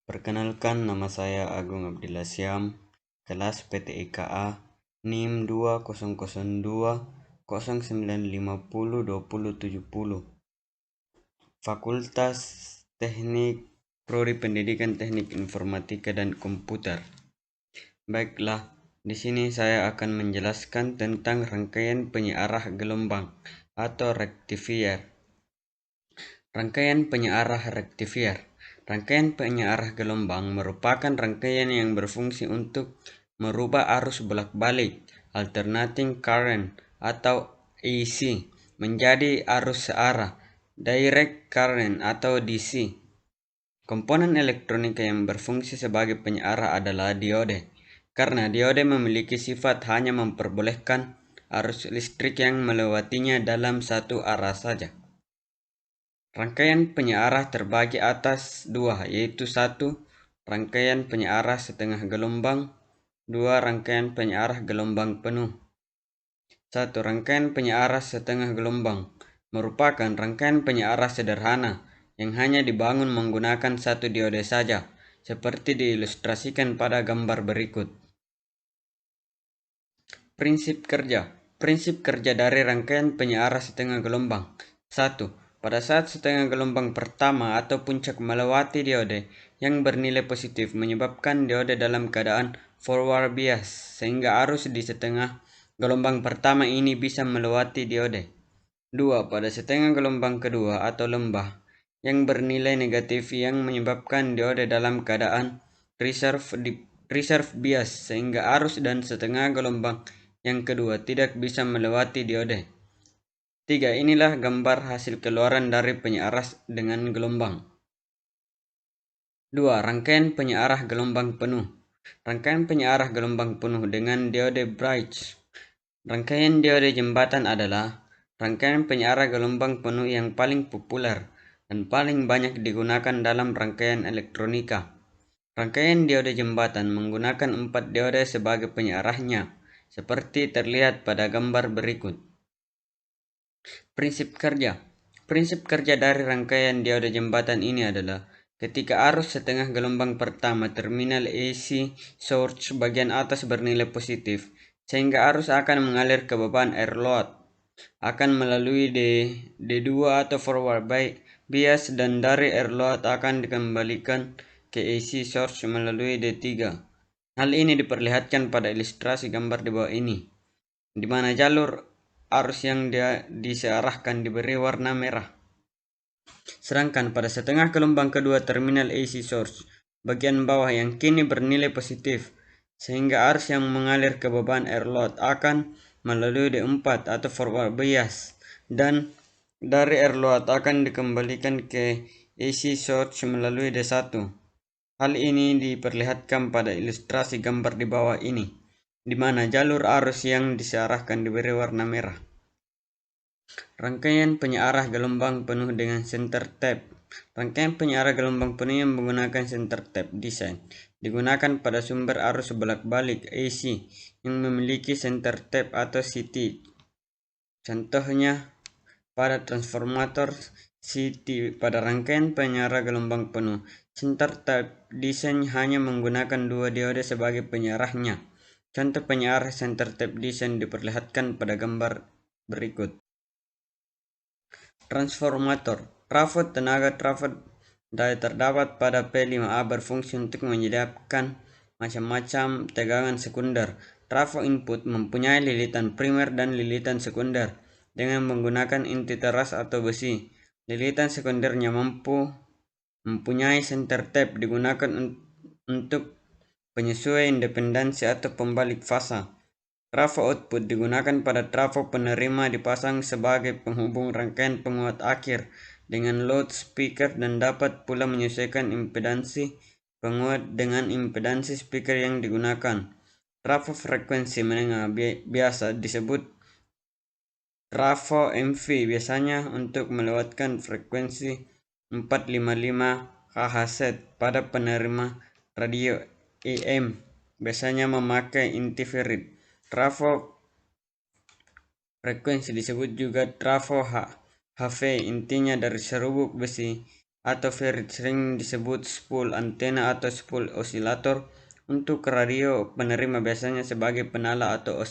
Perkenalkan, nama saya Agung Abdillah Syam, kelas PTIKA, NIM 2002 0950 2070, Fakultas Teknik, Prodi Pendidikan Teknik Informatika dan Komputer. Baiklah, di sini saya akan menjelaskan tentang rangkaian penyearah gelombang atau rectifier. Rangkaian penyearah rectifier. Rangkaian penyearah gelombang merupakan rangkaian yang berfungsi untuk merubah arus bolak-balik alternating current atau AC menjadi arus searah direct current atau DC. Komponen elektronika yang berfungsi sebagai penyearah adalah diode, karena diode memiliki sifat hanya memperbolehkan arus listrik yang melewatinya dalam satu arah saja. Rangkaian penyearah terbagi atas dua, yaitu satu, rangkaian penyearah setengah gelombang, dua, rangkaian penyearah gelombang penuh. Satu, rangkaian penyearah setengah gelombang merupakan rangkaian penyearah sederhana yang hanya dibangun menggunakan satu diode saja, seperti diilustrasikan pada gambar berikut. Prinsip kerja. Prinsip kerja dari rangkaian penyearah setengah gelombang. 1. Pada saat setengah gelombang pertama atau puncak melewati diode yang bernilai positif menyebabkan diode dalam keadaan forward bias, sehingga arus di setengah gelombang pertama ini bisa melewati diode. 2. Pada setengah gelombang kedua atau lembah yang bernilai negatif yang menyebabkan diode dalam keadaan reserve bias, sehingga arus dan setengah gelombang yang kedua tidak bisa melewati diode. 3. Inilah gambar hasil keluaran dari penyearah dengan gelombang. 2. Rangkaian penyearah gelombang penuh. Rangkaian penyearah gelombang penuh dengan diode bridge. Rangkaian diode jembatan adalah rangkaian penyearah gelombang penuh yang paling populer dan paling banyak digunakan dalam rangkaian elektronika. Rangkaian diode jembatan menggunakan 4 diode sebagai penyearahnya, seperti terlihat pada gambar berikut. Prinsip kerja. Prinsip kerja dari rangkaian diode jembatan ini adalah ketika arus setengah gelombang pertama terminal AC source bagian atas bernilai positif, sehingga arus akan mengalir ke beban air load, akan melalui D2 atau forward bias, dan dari air load akan dikembalikan ke AC source melalui D3. Hal ini diperlihatkan pada ilustrasi gambar di bawah ini, di mana jalur arus yang disearahkan diberi warna merah. Sedangkan pada setengah gelombang kedua terminal AC source bagian bawah yang kini bernilai positif, sehingga arus yang mengalir ke beban air load akan melalui D4 atau forward bias, dan dari air load akan dikembalikan ke AC source melalui D1. Hal ini diperlihatkan pada ilustrasi gambar di bawah ini, di mana jalur arus yang disearahkan diberi warna merah. Rangkaian penyearah gelombang penuh dengan center tap. Rangkaian penyearah gelombang penuh yang menggunakan center tap design digunakan pada sumber arus bolak-balik AC yang memiliki center tap atau CT. Contohnya pada transformator CT. Pada rangkaian penyearah gelombang penuh, center tap design hanya menggunakan 2 diode sebagai penyerahnya. Contoh penyearah center tap design diperlihatkan pada gambar berikut. Transformator. Trafo tenaga trafo terdapat pada P5A berfungsi untuk menyediakan macam-macam tegangan sekunder. Trafo input mempunyai lilitan primer dan lilitan sekunder dengan menggunakan inti teras atau besi. Lilitan sekundernya mempunyai center tap digunakan untuk penyesuaian independensi atau pembalik fasa. Trafo output digunakan pada trafo penerima dipasang sebagai penghubung rangkaian penguat akhir dengan load speaker dan dapat pula menyesuaikan impedansi penguat dengan impedansi speaker yang digunakan. Trafo frekuensi menengah biasa disebut trafo MV, biasanya untuk melewatkan frekuensi 455 kHz pada penerima radio AM, biasanya memakai inti ferit. Trafo frekuensi disebut juga trafo HV, intinya dari serubuk besi atau ferrite, sering disebut spool antena atau spool osilator. Untuk radio penerima biasanya sebagai penala atau